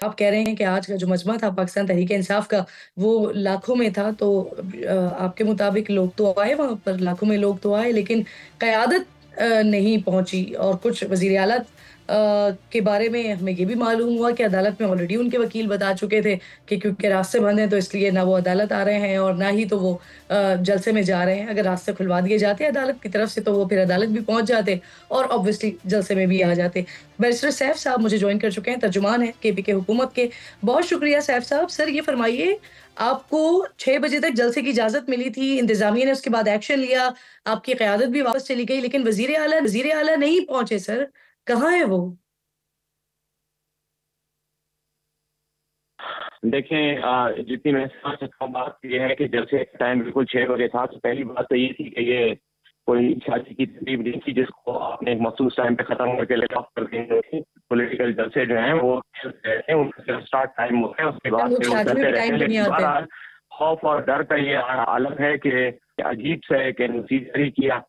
آپ کہہ رہے ہیں کہ آج کا جو مجمع تھا پاکستان تحریک انصاف کا وہ لاکھوں میں تھا، تو آپ کے مطابق لوگ تو آئے وہاں پر، لاکھوں میں لوگ تو آئے، لیکن قیادت نہیں پہنچی۔ اور کچھ وزیر اعلیٰ کے بارے میں ہمیں یہ بھی معلوم ہوا کہ عدالت میں آلریڈی ان کے وکیل بتا چکے تھے کہ کیونکہ راستے بند ہیں تو اس لیے نہ وہ عدالت آ رہے ہیں اور نہ ہی تو وہ جلسے میں جا رہے ہیں۔ اگر راستے کھلوا دیے جاتے عدالت کی طرف سے تو وہ پھر عدالت بھی پہنچ جاتے اور obviously جلسے میں بھی آ جاتے۔ بیرسٹر سیف صاحب مجھے جوائن کر چکے ہیں، ترجمان ہیں کے پی کے حکومت کے۔ بہت شکریہ سیف صاحب۔ سر یہ فرمائیے، آپ کو 6 بجے تک جلسے کی اجازت ملی تھی، انتظامیہ نے اس کے بعد ایکشن لیا، آپ کی قیادت بھی واپس چلی گئی، لیکن وزیر اعلیٰ نہیں پہنچے۔ سر کہاں ہے وہ؟ دیکھیں، جتنی میں سمجھ سکتا ہوں بات یہ ہے کہ جلسے ٹائم بالکل 6 بجے تھا، تو پہلی بات تو یہ تھی کہ یہ کوئی شادی کی تقریب نہیں تھی جس کو آپ نے ایک مخصوص ٹائم پہ ختم کر کے لے آف کر دیں گے۔ پولیٹیکل جلسے جو ہیں وہ ان کا اسٹارٹ ٹائم ہوتا ہے، اس کے بعد پھر وہ چلتے رہتے ہیں، لیکن بہرحال خوف اور ڈر کا یہ عالم ہے کہ عجیب سے ایک نوٹس جاری کیا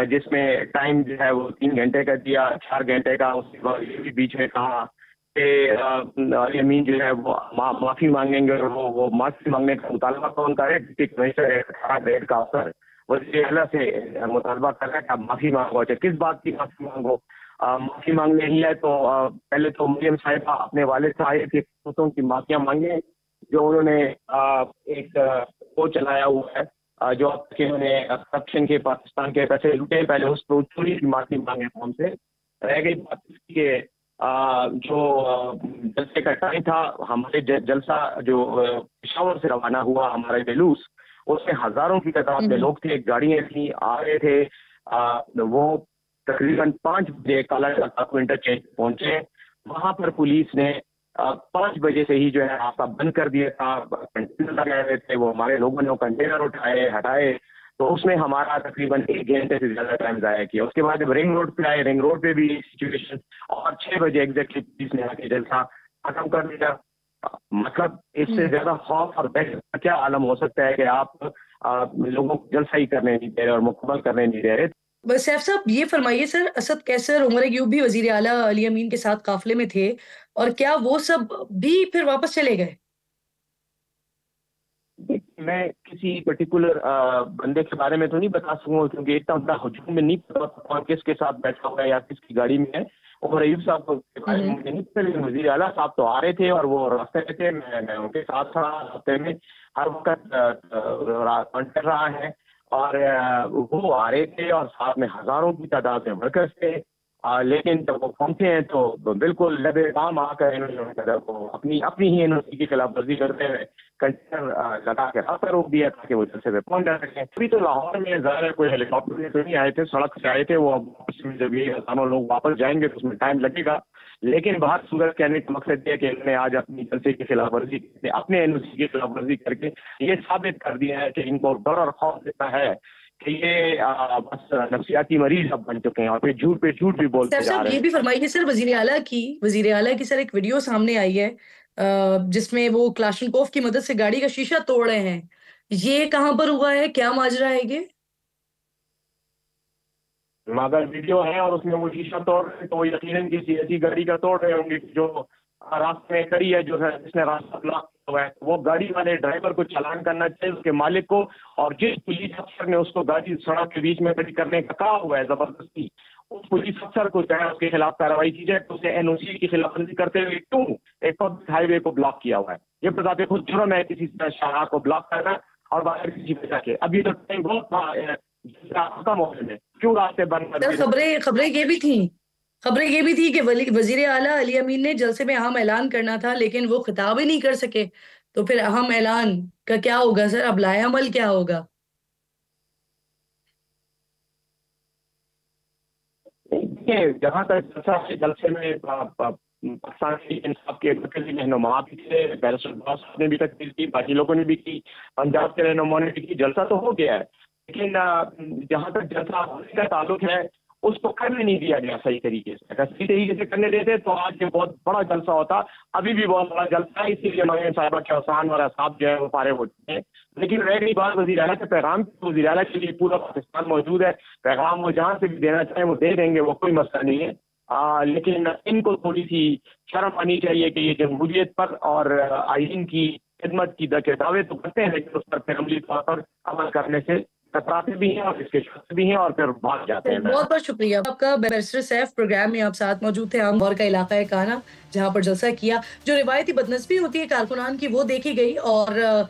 جس میں ٹائم جو ہے وہ 3 گھنٹے کا دیا، 4 گھنٹے کا، اس کے بعد یہ بھی بیچ میں کہا کہ علی امین جو ہے وہ معافی مانگیں گے، اور وہ معافی مانگنے کا مطالبہ کون کرے؟ ڈپٹی کمشنر 18 گریڈ کا افسر وزیر اعلیٰ سے مطالبہ کر رہا ہے کہ آپ معافی مانگو۔ اچھا، کس بات کی معافی مانگو؟ معافی مانگنے ہی ہے تو پہلے تو مریم صاحبہ اپنے والد صاحب کے خطوں کی معافیاں مانگیں جو انہوں نے ایک وہ چلایا ہوا ہے، جو اب تک انہوں نے کرپشن کے پاکستان کے پیسے لوٹے، پہلے اس کو چوری کی معافی مانگے قوم سے۔ رہ گئی بات اس کی کہ جو جلسے کا ٹائم تھا، ہمارے جلسہ جو پشاور سے روانہ ہوا ہمارے جلوس، اس میں ہزاروں کی تعداد میں لوگ تھے، گاڑیاں تھیں، آ رہے تھے، وہ تقریباً 5 بجے کالا انٹرچینج پہنچے۔ وہاں پر پولیس نے 5 بجے سے ہی جو ہے راستہ بند کر دیا تھا، کنٹینر لگائے ہوئے تھے، وہ ہمارے لوگوں نے کنٹینر اٹھائے ہٹائے، تو اس میں ہمارا تقریباً 1 گھنٹے سے زیادہ ٹائم ضائع کیا۔ اس کے بعد جب رنگ روڈ پہ آئے، رنگ روڈ پہ بھی سچویشن، اور 6 بجے ایگزیکٹلی پولیس نے آ کے جلسہ ختم کر دیا۔ مطلب اس سے زیادہ خوف اور بحث کا کیا عالم ہو سکتا ہے کہ آپ لوگوں کو جلسہ ہی کرنے نہیں دے رہے اور مکمل کرنے نہیں دے رہے۔ بس سیف صاحب یہ فرمائیے، سر اسد کیسر، عمر ایوب بھی وزیر اعلیٰ علی امین کے ساتھ قافلے میں تھے، اور کیا وہ سب بھی پھر واپس چلے گئے؟ میں کسی پرٹیکولر بندے کے بارے میں تو نہیں بتا سکوں گا کیونکہ اتنا بڑا ہجوم میں نہیں پتا کون کس کے ساتھ بیٹھا ہوا ہے یا کس کی گاڑی میں ہے۔ عمر ایوب صاحب کے بارے میں مجھے نہیں پتا، لیکن وزیر اعلیٰ صاحب تو آ رہے تھے اور وہ راستے میں تھے، میں ان کے ساتھ تھا راستے میں، ہر وقت کانٹیکٹ رہا ہے، اور وہ آ رہے تھے اور ساتھ میں ہزاروں کی تعداد میں ورکرز تھے، لیکن جب وہ پہنچے ہیں تو بالکل لبے کام آ کر انہوں نے اپنی ہی انوسٹی کی خلاف ورزی کرتے ہوئے کنٹینر لگا کے راستہ روک دیا تاکہ وہ جلسے پہ پہنچ جا سکیں۔ ابھی تو لاہور میں ظاہر ہے کوئی ہیلی کاپٹر میں تو نہیں آئے تھے، سڑک سے آئے تھے، وہ جب یہ ہزاروں لوگ واپس جائیں گے تو اس میں ٹائم لگے گا، لیکن باہر صورت کہنے کا مقصد یہ کہ انہوں نے آج اپنی جلسے کی خلاف ورزی، اپنے انوسٹی کی خلاف ورزی کر کے یہ ثابت کر دیا ہے کہ ان کو ڈر اور خوف دیتا ہے کہ یہ بس نفسیاتی مریض اب بن چکے ہیں اور پھر جھوٹ بھی بولتے جا رہے ہیں۔ یہ بھی فرمائیے سر، وزیر اعلیٰ کی سر ایک ویڈیو سامنے آئی ہے جس میں وہ کلاشنکوف کی مدد سے گاڑی کا شیشہ توڑ رہے ہیں، یہ کہاں پر ہوا ہے؟ کیا ماجرا ہے یہ؟ اگر ویڈیو ہے اور اس میں وہ شیشہ توڑ رہے ہیں تو وہ یقیناً کسی ایسی گاڑی کا توڑ رہے ہوں گے جو راستے میں کڑی ہے، جو ہے جس نے راستہ بلاک کیا ہوا ہے، وہ گاڑی والے ڈرائیور کو چالان کرنا چاہیے، اس کے مالک کو، اور جس پولیس افسر نے اس کو گاڑی سڑک کے بیچ میں کھڑی کرنے کا کہا ہوا ہے زبردستی، اس پولیس افسر کو چاہے اس کے خلاف کارروائی کی جائے، تو اسے این او سی کی خلاف ورزی کرتے ہوئے کیوں ایک پبلک ہائی وے کو بلاک کیا ہوا ہے؟ یہ بذات خود جرم ہے کسی شاہراہ کو بلاک کرنا اور باہر کسی وجہ کے۔ ابھی تو ٹائم بہت ختم ہو گئے، کیوں راستے بند کر دیے؟ خبریں یہ بھی تھی کہ وزیر اعلیٰ علی امین نے جلسے میں اہم اعلان کرنا تھا لیکن وہ خطاب ہی نہیں کر سکے، تو پھر اہم اعلان کا کیا ہوگا سر؟ اب لائے عمل کیا ہوگا؟ جہاں تک جلسے میں پاکستان تحریک انصاف کے مرکزی رہنما بھی تھے، بیرسٹر عباس صاحب نے بھی تقریر کی، باقی لوگوں نے بھی کی، پنجاب کے رہنما نے بھی کی، جلسہ تو ہو گیا ہے، لیکن جہاں تک جلسہ ہونے کا تعلق ہے اس کو کرنے نہیں دیا گیا صحیح طریقے سے۔ اگر صحیح طریقے سے کرنے دیتے تو آج یہ بہت بڑا جلسہ ہوتا، ابھی بھی بہت بڑا جلسہ ہے، اسی لیے مریم صاحبہ کے اوسان اور اعصاب جو ہے وہ فارغ ہو چکے ہیں۔ لیکن رہ گئی بات وزیر اعلیٰ کے پیغام کی، وزیر اعلیٰ کے لیے پورا پاکستان موجود ہے، پیغام وہ جہاں سے بھی دینا چاہیں وہ دے دیں گے، وہ کوئی مسئلہ نہیں ہے، लेकिन इनको थोड़ी सी शर्म आनी चाहिए कि ये जमहूरियत पर और आइन की खिदमत की दावे तो करते हैं, लेकिन उस पर फिर अमली तौर पर अमल करने से कतराते भी हैं और इसके शख्स भी हैं और फिर भाग जाते हैं। बहुत बहुत शुक्रिया आपका। बैरिस्टर सैफ प्रोग्राम में आप साथ मौजूद थे। हम और का इलाका है काना, जहाँ पर जलसा किया। जो रिवायती बदनस्बी होती है कारकुनान की वो देखी गई, और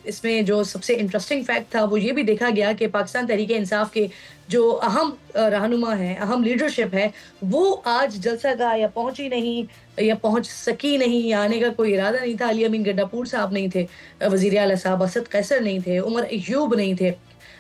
इसमें जो सबसे इंटरेस्टिंग फैक्ट था वो ये भी देखा गया कि पाकिस्तान तहरीक इंसाफ के जो अहम रहनुमा हैं, अहम लीडरशिप है, वो आज जलसा गाह या पहुंची नहीं या पहुंच सकी नहीं, या आने का कोई इरादा नहीं था। अली अमीन गड्डापुर साहब नहीं थे, वजीर आला साहब असद कैसर नहीं थे, उमर अयूब नहीं थे।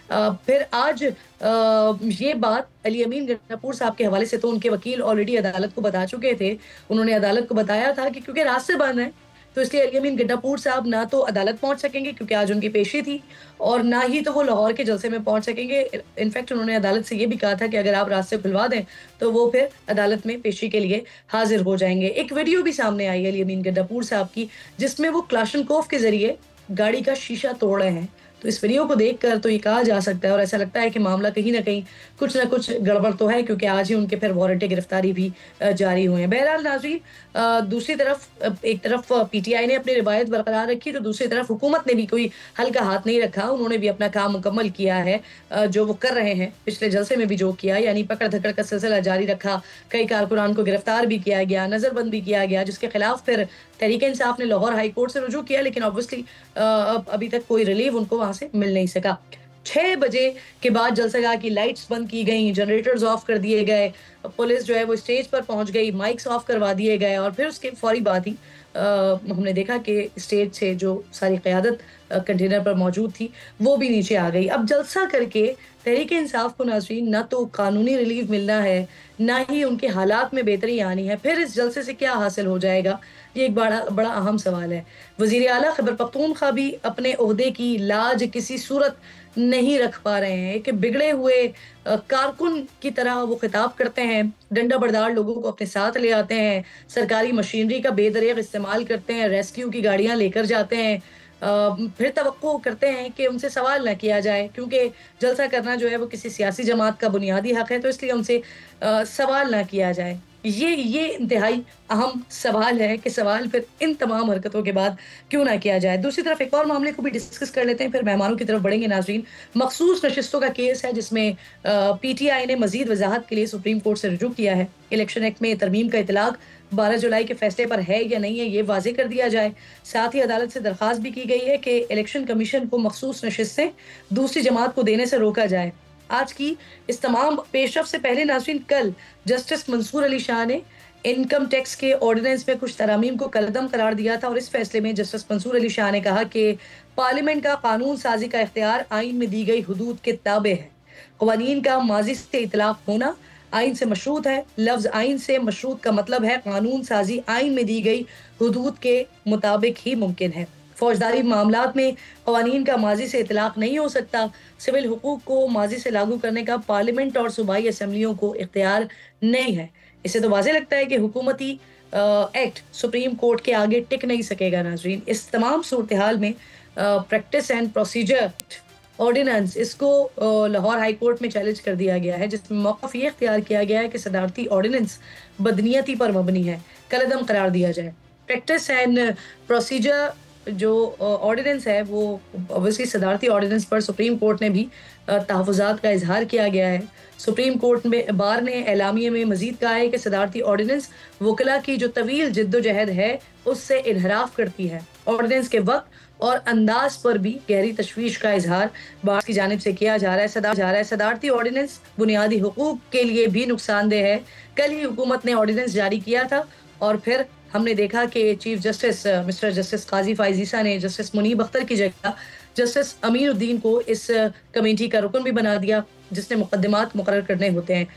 फिर आज ये बात अली अमीन गन्नापुर साहब के हवाले से तो उनके वकील ऑलरेडी अदालत को बता चुके थे। उन्होंने अदालत को बताया था कि क्योंकि रास्ते बंद हैं तो इसलिए अली अमीन गन्नापुर साहब ना तो अदालत पहुंच सकेंगे क्योंकि आज उनकी पेशी थी, और ना ही तो वो लाहौर के जलसे में पहुंच सकेंगे। इनफैक्ट उन्होंने अदालत से ये भी कहा था कि अगर आप रास्ते खुलवा दें तो वो फिर अदालत में पेशी के लिए हाजिर हो जाएंगे। एक वीडियो भी सामने आई है अली अमीन गन्नापुर साहब की, जिसमें वो क्लाशनकोफ के जरिए गाड़ी का शीशा तोड़ रहे हैं। तो इस वीडियो को देखकर तो ये कहा जा सकता है और ऐसा लगता है कि मामला कहीं ना कुछ गड़बड़ तो है, क्योंकि आज ही उनके फिर वारंट गिरफ्तारी भी जारी हुए हैं। बहरहाल नाज़रीन, दूसरी तरफ एक तरफ पीटीआई ने अपनी रिवायत बरकरार रखी तो दूसरी तरफ हुकूमत ने भी कोई हल्का हाथ नहीं रखा। उन्होंने भी अपना काम मुकम्मल किया है, जो वो कर रहे हैं पिछले जलसे में भी जो किया, यानी पकड़ धकड़ का सिलसिला जारी रखा। कई कारकुनान को गिरफ्तार भी किया गया, नजरबंद भी किया गया, जिसके खिलाफ फिर तहरीक इंसाफ ने लाहौर हाई कोर्ट से रुजू किया, लेकिन ऑब्वियसली अभी तक कोई रिलीफ उनको वहां से मिल नहीं सका। 6 बजे के बाद जलसागाह की लाइट्स बंद की गई, जनरेटर्स ऑफ कर दिए गए, पुलिस जो है वो स्टेज पर पहुंच गई, माइक्स ऑफ करवा दिए गए, और फिर उसके फौरी बाद ही हमने देखा कि स्टेज से जो सारी क़यादत कंटेनर पर मौजूद थी वो भी नीचे आ गई। अब जलसा करके तहरीक इंसाफ को नाज़रीन ना तो कानूनी रिलीफ मिलना है, ना ही उनके हालात में बेहतरी आनी है। फिर इस जलसे से क्या हासिल हो जाएगा, ये एक बड़ा अहम सवाल है। वज़ीर आला खैबर पख्तूनख्वा भी अपने ओहदे की लाज किसी सूरत नहीं रख पा रहे हैं कि बिगड़े हुए कारकुन की तरह वो खिताब करते हैं, डंडा बरदार लोगों को अपने साथ ले आते हैं, सरकारी मशीनरी का बेदरिग इस्तेमाल करते हैं, रेस्क्यू की गाड़ियां लेकर जाते हैं, फिर तवक्को करते हैं कि उनसे सवाल ना किया जाए, क्योंकि जलसा करना जो है वो किसी सियासी जमात का बुनियादी हक है, तो इसलिए उनसे सवाल ना किया जाए। ये इंतहाई अहम सवाल है कि सवाल फिर इन तमाम हरकतों के बाद क्यों ना किया जाए। दूसरी तरफ एक और मामले को भी डिस्कस कर लेते हैं, फिर मेहमानों की तरफ बढ़ेंगे नाज़रीन। मखसूस नशिस्तों का केस है जिसमें पीटीआई ने मजीद वजाहत के लिए सुप्रीम कोर्ट से रुजू किया है। इलेक्शन एक्ट में तरमीम का इतलाक 12 जुलाई के फैसले पर है या नहीं है, ये वाजे कर दिया जाए। साथ ही अदालत से दरख्वास्त भी की गई है कि इलेक्शन कमीशन को मखसूस नशिस्तें दूसरी जमात को देने से रोका जाए। आज की इस तमाम पेशरफ से पहले नाज़रीन, कल जस्टिस मंसूर अली शाह ने इनकम टैक्स के ऑर्डिनेंस में कुछ तरामीम को कलअदम करार दिया था, और इस फैसले में जस्टिस मंसूर अली शाह ने कहा कि पार्लियामेंट का कानून साजी का इख्तियार आइन में दी गई हुदूद के ताबे है। क़वानीन का माजी से इतलाक होना आइन से मशरूत है। लफ्ज़ आइन से मशरूत का मतलब है कानून साजी आइन में दी गई हुदूद के मुताबिक ही मुमकिन है। फौजदारी मामलात में क़वानीन का माजी से इतलाक नहीं हो सकता। सिविल हुकूक को माजी से लागू करने का पार्लियामेंट और सूबाई असम्बलियों को इख्तियार नहीं है। इससे तो वाज़ेह लगता है कि हुकूमती एक्ट सुप्रीम कोर्ट के आगे टिक नहीं सकेगा। नाज़रीन, इस तमाम सूरत हाल में प्रैक्टिस एंड प्रोसीजर ऑर्डिनेंस, इसको लाहौर हाई कोर्ट में चैलेंज कर दिया गया है, जिसमें मौक़िफ़ ये इख्तियार किया गया है कि सदारती ऑर्डिनेंस बदनीयती पर मबनी है, कलअदम करार दिया जाए। प्रैक्टिस एंड प्रोसीजर जो ऑर्डिनेंस है वो ऑब्वियसली सदारती ऑर्डिनेंस पर सुप्रीम कोर्ट ने भी तहफ़्फ़ुज़ात का इजहार किया गया है। सुप्रीम कोर्ट में बार ने एलामिया में मजीद कहा है कि सदारती ऑर्डिनेंस वकला की जो तवील जिद्दोजहद है उससे इनहराफ करती है। ऑर्डिनेंस के वक्त और अंदाज पर भी गहरी तशवीश का इजहार बार की जानिब से किया जा रहा है। सदारती ऑर्डिनेंस बुनियादी हुकूक के लिए भी नुकसानदेह है। कल ही हुकूमत ने ऑर्डिनेंस जारी किया था और फिर हमने देखा कि चीफ जस्टिस मिस्टर जस्टिस काजी फाइज ईसा ने जस्टिस मुनीब अख्तर की जगह जस्टिस अमीरुद्दीन को इस कमेटी का रुकन भी बना दिया, जिसने मुकदमात मुकर्रर करने होते हैं।